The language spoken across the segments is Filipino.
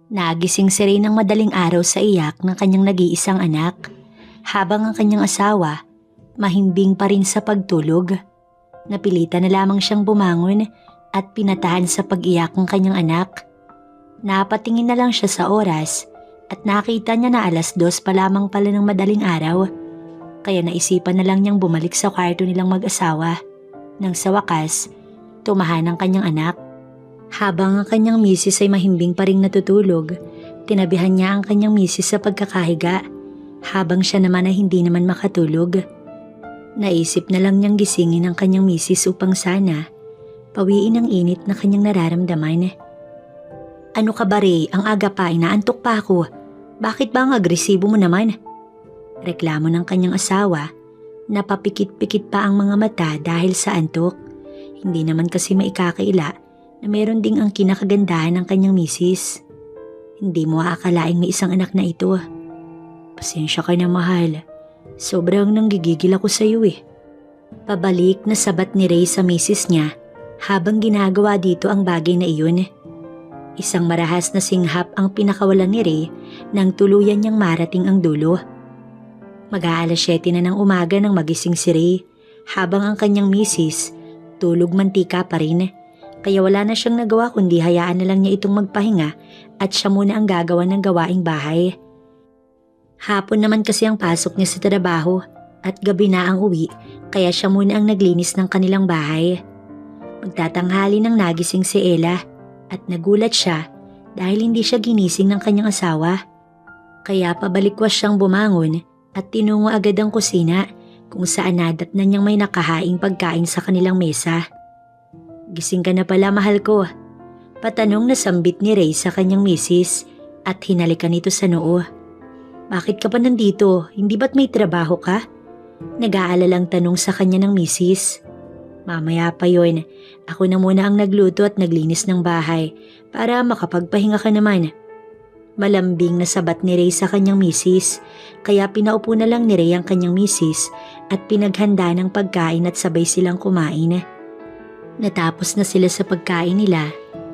Nagising si Ray ng madaling araw sa iyak ng kanyang nag-iisang anak, habang ang kanyang asawa, mahimbing pa rin sa pagtulog. Napilitan na lamang siyang bumangon at pinatahan sa pag-iyak ng kanyang anak. Napatingin na lang siya sa oras at nakita niya na 2:00 pa lamang pala ng madaling araw. Kaya naisipan na lang niyang bumalik sa kwarto nilang mag-asawa. Nang sa wakas, tumahan ang kanyang anak. Habang ang kanyang misis ay mahimbing pa ring natutulog, tinabihan niya ang kanyang misis sa pagkakahiga, habang siya naman ay hindi naman makatulog. Naisip na lang niyang gisingin ang kanyang misis upang sana pawiin ang init na kanyang nararamdaman. "Ano ka ba, Ray? Ang aga pa, inaantok pa ako. Bakit ba ang agresibo mo naman?" Reklamo ng kanyang asawa. Napapikit-pikit pa ang mga mata dahil sa antok. Hindi naman kasi maikakaila na meron ding ang kinakagandahan ng kanyang misis. "Hindi mo aakalaing may isang anak na ito. Pasensya ka na, mahal. Sobrang nanggigigil ako sa iyo eh." Pabalik na sabat ni Ray sa misis niya habang ginagawa dito ang bagay na iyon. Isang marahas na singhap ang pinakawalan ni Ray nang tuluyan niyang marating ang dulo. Mag-aalas 7 na ng umaga nang magising si Ray, habang ang kanyang misis tulog mantika pa rin. Kaya wala na siyang nagawa kundi hayaan na lang niya itong magpahinga at siya muna ang gagawa ng gawaing bahay. Hapon naman kasi ang pasok niya sa trabaho at gabi na ang uwi, kaya siya muna ang naglinis ng kanilang bahay. Magtatanghali nang nagising si Ella at nagulat siya dahil hindi siya ginising ng kanyang asawa. Kaya pabalikwas siyang bumangon at tinungo agad ang kusina kung saan nadatnan niyang may nakahaing pagkain sa kanilang mesa. "Gising ka na pala, mahal ko." Patanong na sambit ni Ray sa kanyang misis at hinalikan nito sa noo. "Bakit ka pa nandito? Hindi ba't may trabaho ka?" Nag-aalalang tanong sa kanya ng misis. "Mamaya pa yon. Ako na muna ang nagluto at naglinis ng bahay para makapagpahinga ka naman." Malambing na sabat ni Ray sa kanyang misis, kaya pinaupo na lang ni Ray ang kanyang misis at pinaghanda ng pagkain at sabay silang kumain. Natapos na sila sa pagkain nila,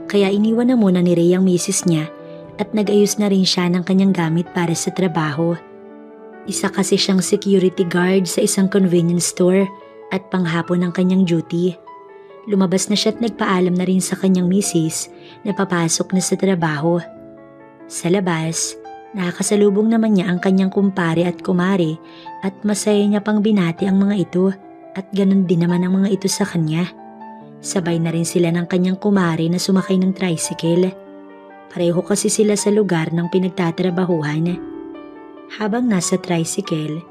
kaya iniwan na muna ni Ray ang misis niya at nag-ayos na rin siya ng kanyang gamit para sa trabaho. Isa kasi siyang security guard sa isang convenience store at panghapon ang kanyang duty. Lumabas na siya at nagpaalam na rin sa kanyang misis na papasok na sa trabaho. Sa labas, nakakasalubong naman niya ang kanyang kumpare at kumare at masaya niya pang binati ang mga ito at ganun din naman ang mga ito sa kanya. Sabay na rin sila ng kanyang kumare na sumakay ng tricycle. Pareho kasi sila sa lugar ng pinagtatrabahuhan. Habang nasa tricycle,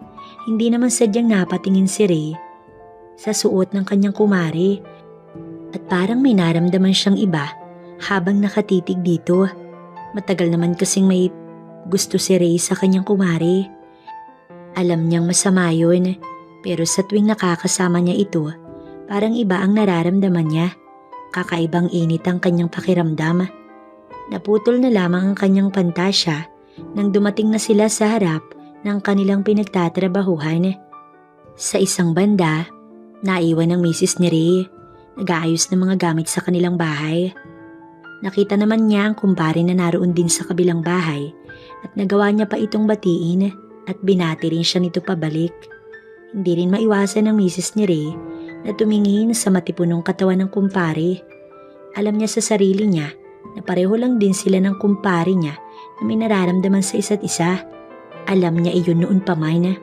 hindi naman sadyang napatingin si Ray sa suot ng kanyang kumare at parang may naramdaman siyang iba habang nakatitig dito. Matagal naman kasing may gusto si Ray sa kanyang kumare. Alam niyang masama yun, pero sa tuwing nakakasama niya ito, parang iba ang nararamdaman niya. Kakaibang init ang kanyang pakiramdam. Naputol na lamang ang kanyang pantasya nang dumating na sila sa harap ng kanilang pinagtatrabahuhan. Sa isang banda, naiwan ang misis ni Ray. Nag-aayos ng mga gamit sa kanilang bahay. Nakita naman niya ang kumpare na naroon din sa kabilang bahay at nagawa niya pa itong batiin at binati rin siya nito pabalik. Hindi rin maiwasan ng misis ni Ray na tumingin sa matipunong katawan ng kumpare. Alam niya sa sarili niya na pareho lang din sila ng kumpare niya na may nararamdaman sa isa't isa. Alam niya iyon noon pa man.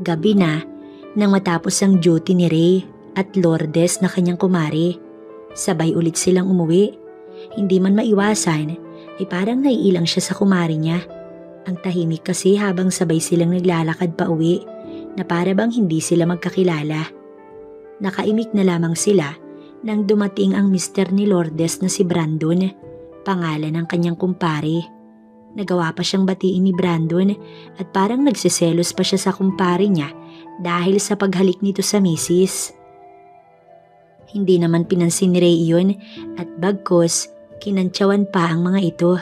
Gabi na nang matapos ang duty ni Ray at Lourdes na kanyang kumare. Sabay ulit silang umuwi. Hindi man maiwasan ay parang naiilang siya sa kumare niya. Ang tahimik kasi habang sabay silang naglalakad pa uwi na para bang hindi sila magkakilala. Nakaimik na lamang sila nang dumating ang mister ni Lourdes na si Brandon, pangalan ng kanyang kumpare. Nagawa pa siyang batiin ni Brandon at parang nagsiselos pa siya sa kumpare niya dahil sa paghalik nito sa misis. Hindi naman pinansin ni Ray iyon at bagkos kinantsawan pa ang mga ito.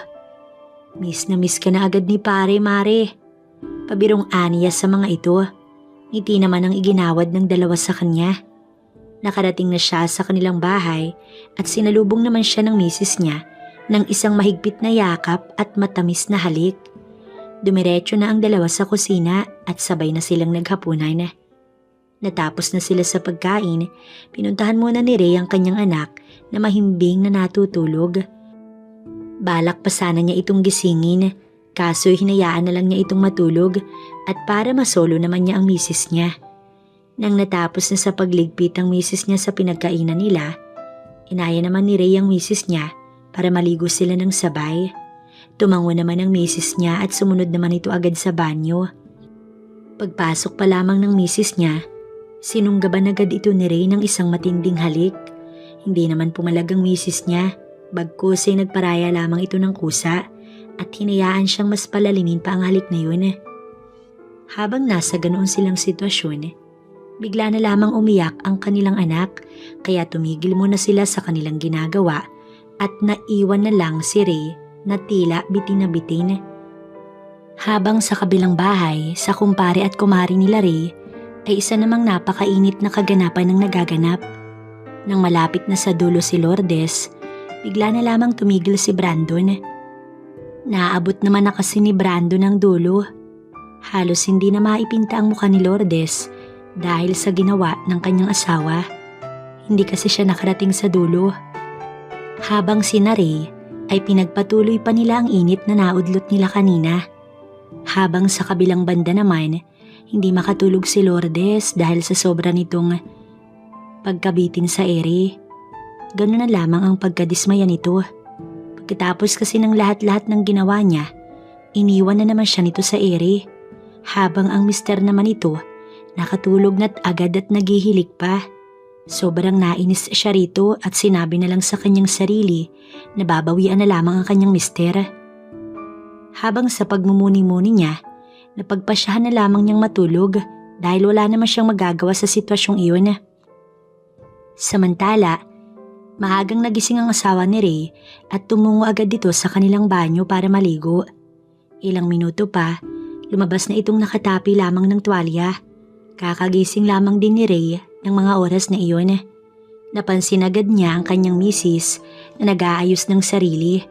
"Miss na miss ka na agad ni pare, mare." Pabirong aniya sa mga ito. Ngiti naman ang iginawad ng dalawa sa kanya. Nakarating na siya sa kanilang bahay at sinalubong naman siya ng misis niya ng isang mahigpit na yakap at matamis na halik. Dumiretso na ang dalawa sa kusina at sabay na silang naghapunan. Natapos na sila sa pagkain, pinuntahan muna ni Ray ang kanyang anak na mahimbing na natutulog. Balak pa sana niya itong gisingin, kaso hinayaan na lang niya itong matulog at para masolo naman niya ang misis niya. Nang natapos na sa pagligpit ang misis niya sa pinagkainan nila, inaya naman ni Ray ang misis niya para maligo sila ng sabay. Tumango naman ang misis niya at sumunod naman ito agad sa banyo. Pagpasok pa lamang ng misis niya, sinunggaban agad ito ni Ray ng isang matinding halik. Hindi naman pumalag ang misis niya, bagkus ay nagparaya lamang ito ng kusa at hinayaan siyang mas palalimin pa ang halik na yun. Habang nasa ganoon silang sitwasyon, bigla na lamang umiyak ang kanilang anak kaya tumigil muna sila sa kanilang ginagawa at naiwan na lang si Ray na tila bitin na bitin. Habang sa kabilang bahay, sa kumpare at kumari nila Ray, ay isa namang napakainit na kaganapan ang nagaganap. Nang malapit na sa dulo si Lourdes, bigla na lamang tumigil si Brandon. Naabot naman na kasi ni Brandon ang dulo. Halos hindi na maipinta ang mukha ni Lourdes dahil sa ginawa ng kanyang asawa. Hindi kasi siya nakarating sa dulo. Habang si Ray ay pinagpatuloy pa nila ang init na naudlot nila kanina. Habang sa kabilang banda naman, hindi makatulog si Lourdes dahil sa sobra nitong pagkabitin sa ere. Ganun na lamang ang pagkadismaya nito. Pagkatapos kasi ng lahat-lahat ng ginawa niya, iniwan na naman siya nito sa ere. Habang ang mister naman ito, nakatulog na't agad at naghihilik pa. Sobrang nainis siya rito at sinabi na lang sa kanyang sarili na babawian na lamang ang kanyang mister. Habang sa pagmumuni-muni niya, napagpasyahan na lamang niyang matulog dahil wala naman siyang magagawa sa sitwasyong iyon. Samantala, maagang nagising ang asawa ni Ray at tumungo agad dito sa kanilang banyo para maligo. Ilang minuto pa, lumabas na itong nakatapi lamang ng tuwalya. Kakagising lamang din ni Ray ng mga oras na iyon. Napansin agad niya ang kanyang misis na nag-aayos ng sarili.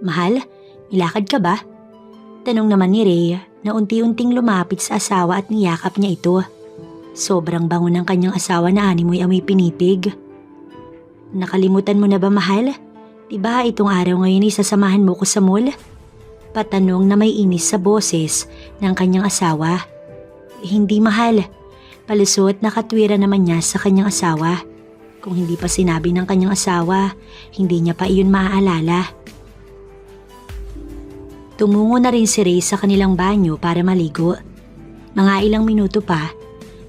"Mahal, milakad ka ba?" Tanong naman ni Ray na unti-unting lumapit sa asawa at niyakap niya ito. Sobrang bango ng kanyang asawa na animoy amoy pinipig. "Nakalimutan mo na ba, mahal? Diba itong araw ngayon ay sasamahan mo ko sa mall?" Patanong na may inis sa boses ng kanyang asawa. "Hindi, mahal." Palusot na katwira naman niya sa kanyang asawa. Kung hindi pa sinabi ng kanyang asawa, hindi niya pa iyon maaalala. Tumungo na rin si Ray sa kanilang banyo para maligo. Mga ilang minuto pa,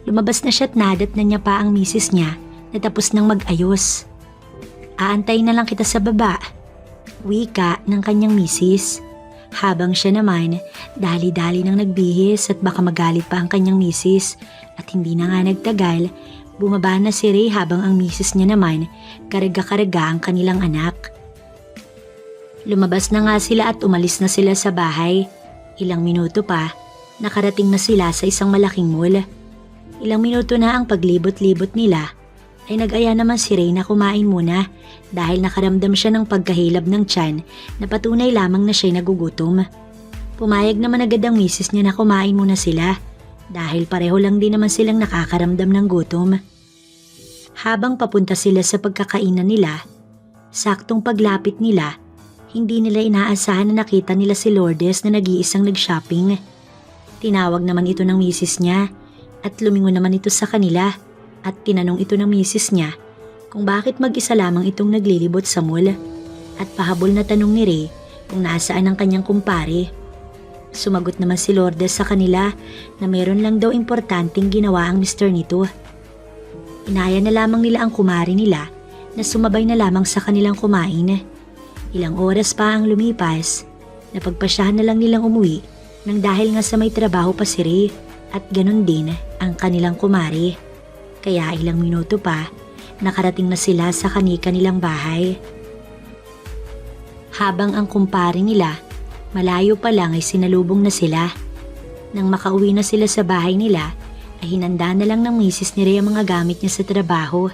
lumabas na siya at nadat na niya pa ang misis niya na tapos nang mag-ayos. "Aantay na lang kita sa baba," wika ng kanyang misis. Habang siya naman, dali-dali nang nagbihis at baka magalit pa ang kanyang misis at hindi na nga nagtagal, bumaba na si Ray habang ang misis niya naman karga-karga ang kanilang anak. Lumabas na nga sila at umalis na sila sa bahay. Ilang minuto pa, nakarating na sila sa isang malaking mall. Ilang minuto na ang paglibot-libot nila, ay nag-aya naman si Ray na kumain muna dahil nakaramdam siya ng pagkahilab ng tiyan na patunay lamang na siya'y nagugutom. Pumayag naman agad ang misis niya na kumain muna sila dahil pareho lang din naman silang nakakaramdam ng gutom. Habang papunta sila sa pagkakainan nila, saktong paglapit nila, hindi nila inaasahan na nakita nila si Lourdes na nag-iisang nag-shopping. Tinawag naman ito ng misis niya at lumingon naman ito sa kanila at tinanong ito ng misis niya kung bakit mag-isa lamang itong naglilibot sa mall at pahabol na tanong ni Ray kung nasaan ang kanyang kumpare. Sumagot naman si Lourdes sa kanila na meron lang daw importanteng ginawa ang mister nito. Inaya na lamang nila ang kumari nila na sumabay na lamang sa kanilang kumain. Ilang oras pa ang lumipas, napagpasyahan na lang nilang umuwi nang dahil nga sa may trabaho pa si Ray at ganun din ang kanilang kumari. Kaya ilang minuto pa, nakarating na sila sa kani-kanilang bahay. Habang ang kumpare nila, malayo pa lang ay sinalubong na sila. Nang makauwi na sila sa bahay nila, ay hinanda na lang ng misis ni Ray ang mga gamit niya sa trabaho.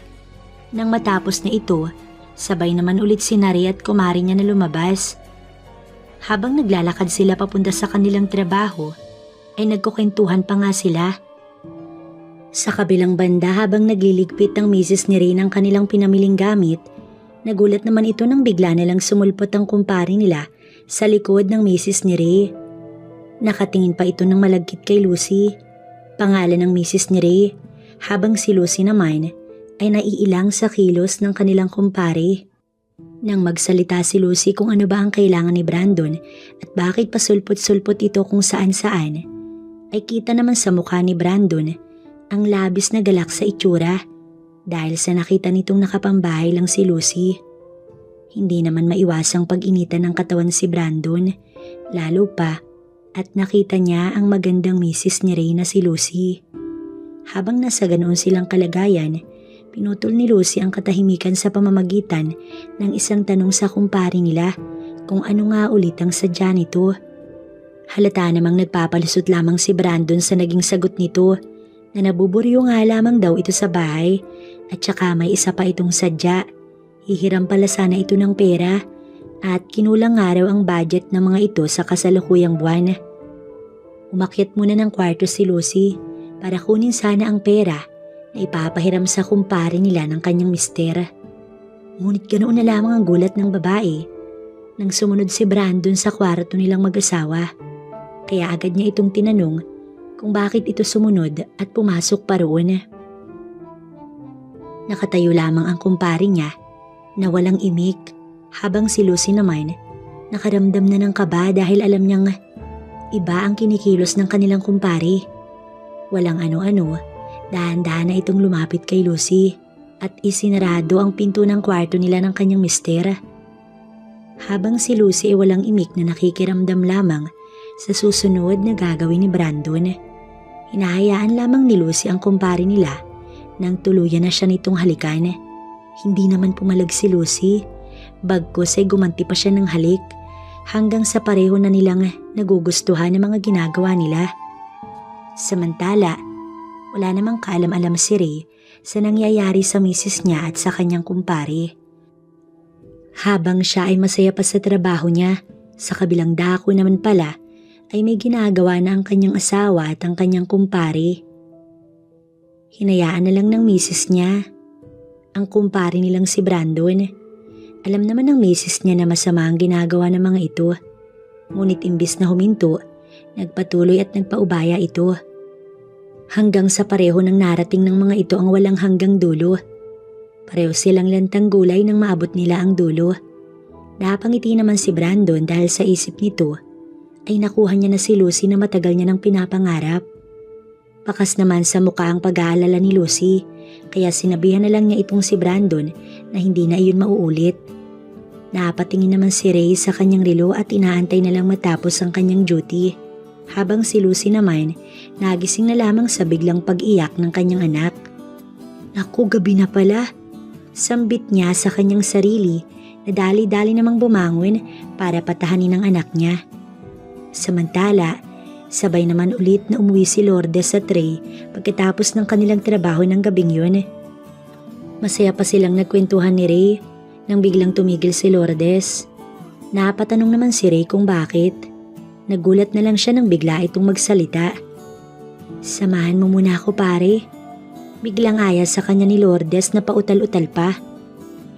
Nang matapos na ito, Sabay naman ulit si Nari at kumari niya na lumabas. Habang naglalakad sila papunta sa kanilang trabaho, ay nagkukwentuhan pa nga sila. Sa kabilang banda habang nagliligpit ang misis ni Ray ng kanilang pinamiling gamit, nagulat naman ito nang bigla nalang sumulpot ang kumpare nila sa likod ng misis ni Ray. Nakatingin pa ito ng malagkit kay Lucy, pangalan ng misis ni Ray, habang si Lucy naman ay naiilang sa kilos ng kanilang kumpare. Nang magsalita si Lucy kung ano ba ang kailangan ni Brandon at bakit pasulpot-sulpot ito kung saan-saan, ay kita naman sa mukha ni Brandon ang labis na galak sa itsura dahil sa nakita nitong nakapambahay lang si Lucy. Hindi naman maiwasang pag-initan ng katawan si Brandon, lalo pa at nakita niya ang magandang misis ni Ray na si Lucy. Habang nasa ganoon silang kalagayan, pinutol ni Lucy ang katahimikan sa pamamagitan ng isang tanong sa kumpare nila kung ano nga ulit ang sadya nito. Halata namang nagpapalusot lamang si Brandon sa naging sagot nito na nabuburyo nga lamang daw ito sa bahay at saka may isa pa itong sadya. Hihiram pala sana ito ng pera at kinulang nga raw ang budget ng mga ito sa kasalukuyang buwan. Umakyat muna ng kwarto si Lucy para kunin sana ang pera na ipapahiram sa kumpare nila ng kanyang mister. Ngunit ganoon na lamang ang gulat ng babae nang sumunod si Brandon sa kwarto nilang mag-asawa. Kaya agad niya itong tinanong kung bakit ito sumunod at pumasok pa roon. Nakatayo lamang ang kumpare niya na walang imik habang si Lucy naman nakaramdam na ng kaba dahil alam niyang iba ang kinikilos ng kanilang kumpare. Walang ano-ano, dahan-dahan na itong lumapit kay Lucy at isinarado ang pinto ng kwarto nila ng kanyang mister. Habang si Lucy ay walang imik na nakikiramdam lamang sa susunod na gagawin ni Brandon, hinahayaan lamang ni Lucy ang kumpare nila nang tuluyan na siya nitong halikan. Hindi naman pumalag si Lucy, bagkus ay gumanti pa siya ng halik hanggang sa pareho na nilang nagugustuhan ang mga ginagawa nila. Samantala, wala namang kaalam-alam si Ray sa nangyayari sa misis niya at sa kanyang kumpare. Habang siya ay masaya pa sa trabaho niya, sa kabilang dako naman pala ay may ginagawa na ang kanyang asawa at ang kanyang kumpare. Hinayaan na lang ng misis niya ang kumpare nilang si Brandon. Alam naman ng misis niya na masama ang ginagawa ng mga ito. Ngunit imbis na huminto, nagpatuloy at nagpaubaya ito. Hanggang sa pareho ng narating ng mga ito ang walang hanggang dulo. Pareho silang lantang gulay nang maabot nila ang dulo. Napangiti naman si Brandon dahil sa isip nito ay nakuha niya na si Lucy na matagal niya nang pinapangarap. Pakas naman sa mukha ang pag-aalala ni Lucy, kaya sinabihan na lang niya itong si Brandon na hindi na iyon mauulit. Napatingin naman si Ray sa kanyang relo at inaantay na lang matapos ang kanyang duty. Habang si Lucy naman, nagising na lamang sa biglang pag-iyak ng kanyang anak. Naku, gabi na pala. Sambit niya sa kanyang sarili na dali-dali namang bumangon para patahanin ang anak niya. Samantala, sabay naman ulit na umuwi si Lourdes sa Ray pagkatapos ng kanilang trabaho ng gabing yun. Masaya pa silang nagkwentuhan ni Ray nang biglang tumigil si Lourdes. Napatanong naman si Ray kung bakit. Nagulat na lang siya nang bigla itong magsalita. Samahan mo muna ako pare. Biglang aya sa kanya ni Lourdes na pautal-utal pa.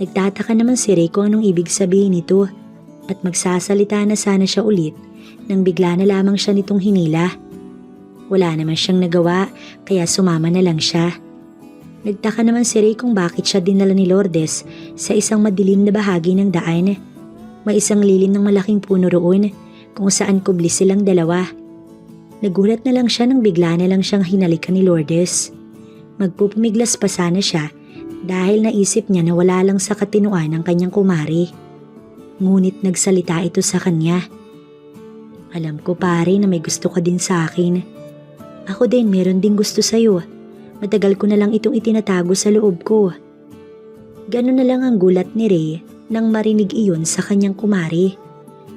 Nagtataka naman si Ray kung anong ibig sabihin nito at magsasalita na sana siya ulit nang bigla na lamang siya nitong hinila. Wala naman siyang nagawa kaya sumama na lang siya. Nagtaka naman si Ray kung bakit siya dinala ni Lourdes sa isang madilim na bahagi ng daan. May isang lilim ng malaking puno roon kung saan kubli silang dalawa. Nagulat na lang siya nang bigla na lang siyang hinalikan ni Lourdes. Magpupumiglas pa sana siya dahil naisip niya na wala lang sa katinuan ang kanyang kumari. Ngunit nagsalita ito sa kanya. Alam ko pare na may gusto ka din sa akin. Ako din meron ding gusto sa'yo. Matagal ko na lang itong itinatago sa loob ko. Ganun na lang ang gulat ni Ray nang marinig iyon sa kanyang kumari.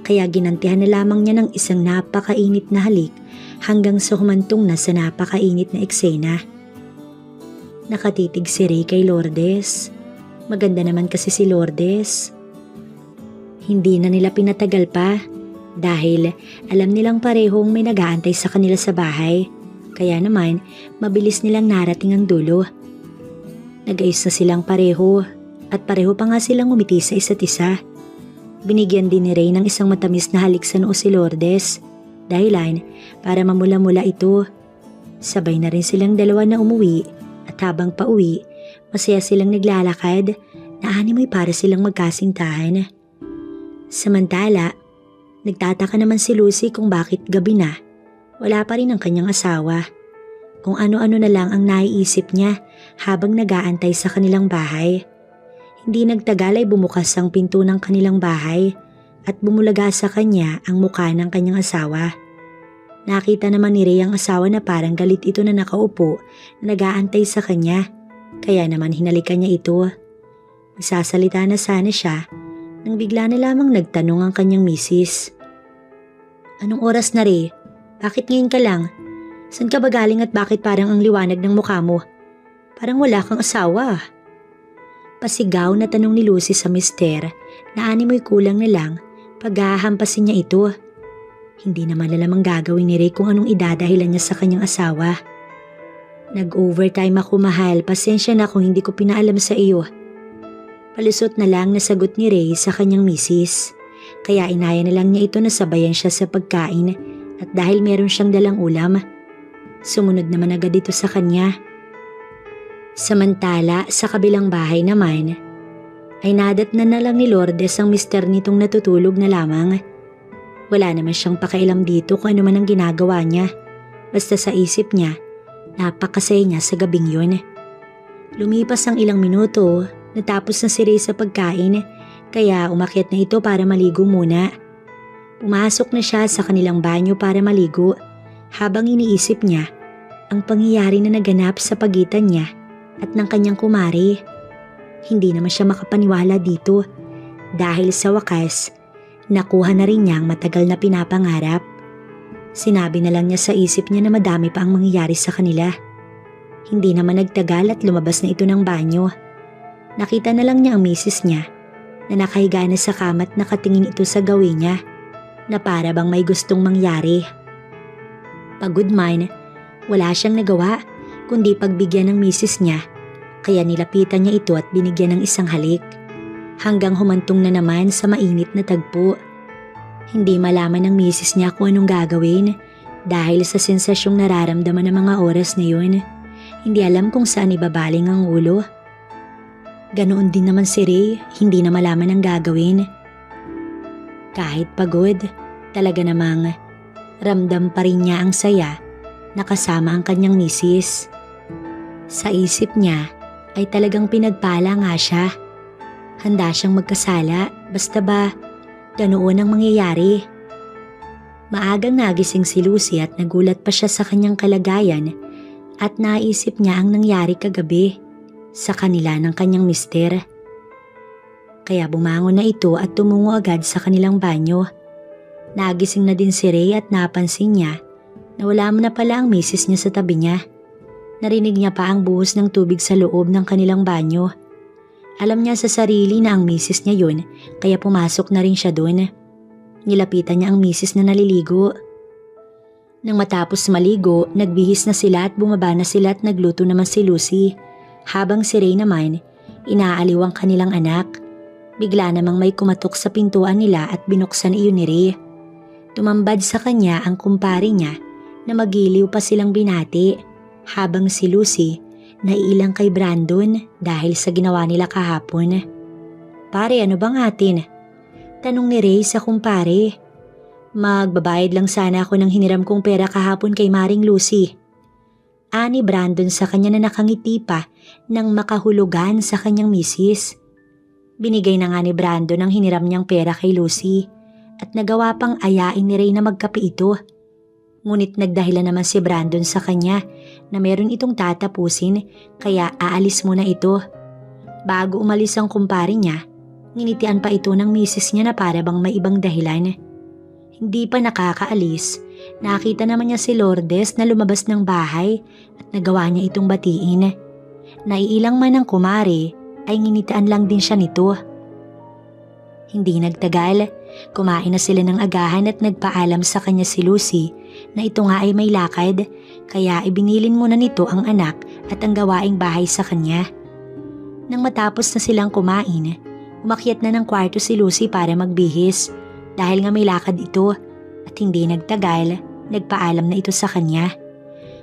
Kaya ginantihan na lamang niya ng isang napakainit na halik hanggang sa humantong na sa napakainit na eksena. Nakatitig si Ray kay Lourdes. Maganda naman kasi si Lourdes. Hindi na nila pinatagal pa dahil alam nilang parehong may nag-aantay sa kanila sa bahay. Kaya naman, mabilis nilang narating ang dulo. Nag-ayos na silang pareho at pareho pa nga silang umiti sa isa't isa. Binigyan din ni Ray ng isang matamis na halik sa noo si Lourdes. Dahilan para mamula-mula ito. Sabay na rin silang dalawa na umuwi at habang pauwi, masaya silang naglalakad na animoy para silang magkasintahan. Samantala, nagtataka naman si Lucy kung bakit gabi na wala pa rin ang kanyang asawa. Kung ano-ano na lang ang naiisip niya habang nag-aantay sa kanilang bahay. Hindi nagtagal ay bumukas ang pinto ng kanilang bahay at bumulaga sa kanya ang mukha ng kanyang asawa. Nakita naman ni Ray ang asawa na parang galit ito na nakaupo na nag-aantay sa kanya. Kaya naman hinalikan niya ito. Magsasalita na sana siya nang bigla na lamang nagtanong ang kanyang misis. Anong oras na, Ray? Bakit ngayon ka lang? San ka ba galing at bakit parang ang liwanag ng mukha mo? Parang wala kang asawa. Pasigaw na tanong ni Lucy sa mister na animoy kulang na lang paghahampasin niya ito. Hindi naman lalamang gagawin ni Ray kung anong idadahilan niya sa kanyang asawa. Nag-overtime ako, mahal. Pasensya na kung hindi ko pinaalam sa iyo. Palusot na lang nasagot ni Ray sa kanyang misis. Kaya inaya na lang niya ito na sabayan siya sa pagkain at dahil meron siyang dalang ulam, sumunod naman agad ito sa kanya. Samantala, sa kabilang bahay naman, ay nadatnan na lang ni Lourdes ang mister nitong natutulog na lamang. Wala naman siyang pakialam dito kung ano man ang ginagawa niya. Basta sa isip niya, napakasaya niya sa gabing yun. Lumipas ang ilang minuto, natapos na si Ray sa pagkain, kaya umakyat na ito para maligo muna. Pumasok na siya sa kanilang banyo para maligo habang iniisip niya ang pangyayari na naganap sa pagitan niya at ng kanyang kumari. Hindi naman siya makapaniwala dito dahil sa wakas, nakuha na rin niya ang matagal na pinapangarap. Sinabi na lang niya sa isip niya na madami pa ang mangyayari sa kanila. Hindi naman nagtagal at lumabas na ito ng banyo. Nakita na lang niya ang misis niya na nakahiga na sa kama at nakatingin ito sa gawin niya na para bang may gustong mangyari. Pagod man, wala siyang nagawa kundi pagbigyan ng misis niya, kaya nilapitan niya ito at binigyan ng isang halik. Hanggang humantong na naman sa mainit na tagpo. Hindi malaman ng misis niya kung anong gagawin dahil sa sensasyong nararamdaman ng mga oras na yun. Hindi alam kung saan ibabaling ang ulo. Ganoon din naman si Ray, hindi na malaman ang gagawin. Kahit pagod, talaga namang ramdam pa rin niya ang saya na kasama ang kanyang misis. Sa isip niya ay talagang pinagpala nga siya. Handa siyang magkasala basta ba ganoon ang mangyayari. Maagang nagising si Lucy at nagulat pa siya sa kanyang kalagayan at naisip niya ang nangyari kagabi sa kanila ng kanyang mister. Kaya bumangon na ito at tumungo agad sa kanilang banyo. Nagising na din si Ray at napansin niya na wala mo na pala ang misis niya sa tabi niya. Narinig niya pa ang buhos ng tubig sa loob ng kanilang banyo. Alam niya sa sarili na ang misis niya yun, kaya pumasok na rin siya doon. Nilapitan niya ang misis na naliligo. Nang matapos maligo, nagbihis na sila at bumaba na sila at nagluto naman si Lucy. Habang si Ray naman, inaaliw ang kanilang anak. Bigla namang may kumatok sa pintuan nila at binuksan iyon ni Ray. Tumambad sa kanya ang kumpare niya na magiliw pa silang binati. Habang si Lucy naiilang kay Brandon dahil sa ginawa nila kahapon. Pare, ano bang atin? Tanong ni Ray sa kumpare. Magbabayad lang sana ako ng hiniram kong pera kahapon kay Maring Lucy. Ani Brandon sa kanya na nakangiti pa nang makahulugan sa kanyang misis. Binigay na nga ni Brandon ang hiniram niyang pera kay Lucy at nagawa pang ayain ni Ray na magkape ito. Ngunit nagdahilan naman si Brandon sa kanya na meron itong tatapusin kaya aalis muna ito. Bago umalis ang kumpare niya, nginitian pa ito ng misis niya na para bang may ibang dahilan. Hindi pa nakakaalis, nakita naman niya si Lourdes na lumabas ng bahay at nagawa niya itong batiin. Naiilang man ang kumare ay nginitaan lang din siya nito. Hindi nagtagal, kumain na sila ng agahan at nagpaalam sa kanya si Lucy na ito nga ay may lakad, kaya ibinilin muna nito ang anak at ang gawaing bahay sa kanya. Nang matapos na silang kumain, umakyat na ng kwarto si Lucy para magbihis dahil nga may lakad ito at hindi nagtagal, nagpaalam na ito sa kanya.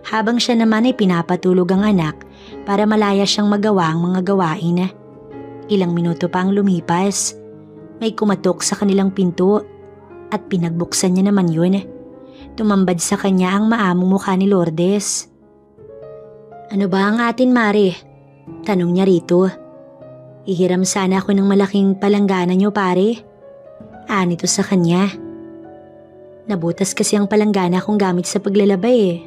Habang siya naman ay pinapatulog ang anak para malaya siyang magawa ang mga gawain. Ilang minuto pa ang lumipas. May kumatok sa kanilang pinto at pinagbuksan niya naman yun. Tumambad sa kanya ang maamong mukha ni Lourdes. "Ano ba ang atin, Mare?" tanong niya rito. "Ihiram sana ako ng malaking palanggana niyo, pare." Anito sa kanya. "Nabutas kasi ang palanggana kong gamit sa paglalabay eh."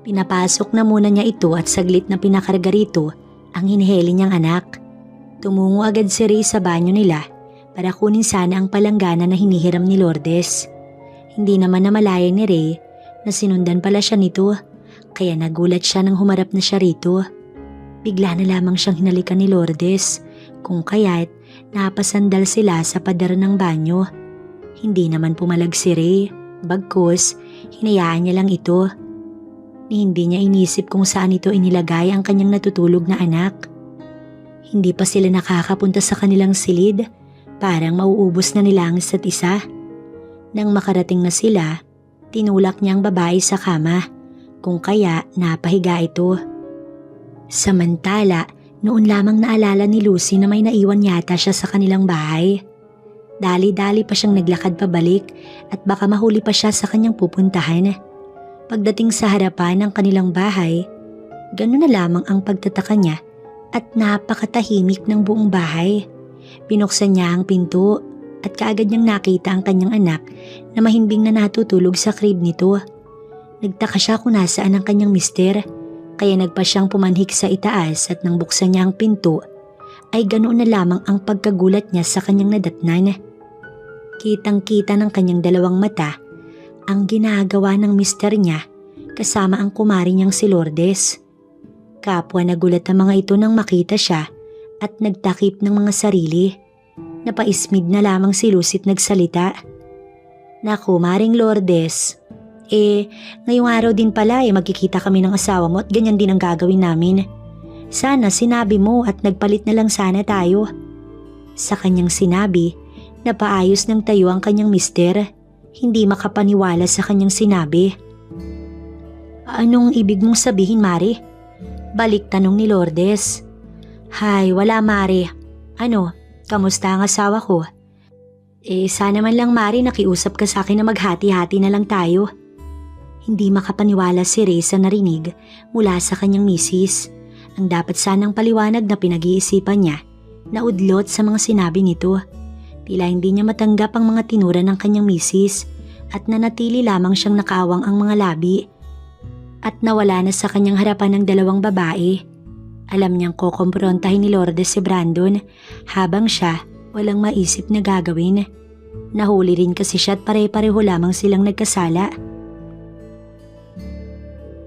Pinapasok na muna niya ito at saglit na pinakarga rito ang hiniheli niyang anak. Tumungo agad si Ray sa banyo nila para kunin sana ang palanggana na hinihiram ni Lourdes. Hindi naman namalaya ni Ray na sinundan pala siya nito, kaya nagulat siya nang humarap na siya rito. Bigla na lamang siyang hinalikan ni Lourdes, kung kaya't napasandal sila sa pader ng banyo. Hindi naman pumalag si Ray, bagkus hinayaan niya lang ito. Hindi niya inisip kung saan ito inilagay ang kanyang natutulog na anak. Hindi pa sila nakakapunta sa kanilang silid, parang mauubos na nila ang isa't isa. Nang makarating na sila, tinulak niya ang babae sa kama, kung kaya napahiga ito. Samantala, noon lamang naalala ni Lucy na may naiwan yata siya sa kanilang bahay. Dali-dali pa siyang naglakad pabalik at baka mahuli pa siya sa kanyang pupuntahan. Pagdating sa harapan ng kanilang bahay, gano'n na lamang ang pagtataka niya at napakatahimik ng buong bahay. Binuksan niya ang pinto at kaagad niyang nakita ang kanyang anak na mahimbing na natutulog sa crib nito. Nagtaka siya kung nasaan ang kanyang mister, kaya nagpa siyang pumanhik sa itaas at nang buksan niya ang pinto ay ganoon na lamang ang pagkagulat niya sa kanyang nadatnan. Kitang-kita ng kanyang dalawang mata ang ginagawa ng mister niya kasama ang kumari niyang si Lourdes. Kapwa nagulat ang mga ito nang makita siya at nagtakip ng mga sarili. Napaismid na lamang si Lucy at nagsalita. "Naku, Maring Lourdes, ngayong araw din pala magkikita kami ng asawa mo at ganyan din ang gagawin namin. Sana sinabi mo at nagpalit na lang sana tayo." Sa kanyang sinabi, napaayos ng tayo ang kanyang mister, hindi makapaniwala sa kanyang sinabi. "Anong ibig mong sabihin, Mare?" balik tanong ni Lourdes. "Hay, wala, Mare. Ano, kamusta ang asawa ko?" Sana man lang, Mare, nakiusap ka sa akin na maghati-hati na lang tayo." Hindi makapaniwala si Ray sa narinig mula sa kanyang misis. Ang dapat sanang paliwanag na pinag-iisipan niya, naudlot sa mga sinabi nito. Tila hindi niya matanggap ang mga tinura ng kanyang misis at nanatili lamang siyang nakaawang ang mga labi. At nawala na sa kanyang harapan ng dalawang babae. Alam niyang kukumprontahin ni Lourdes si Brandon habang siya walang maisip na gagawin. Nahuli rin kasi siya at pare-pareho lamang silang nagkasala.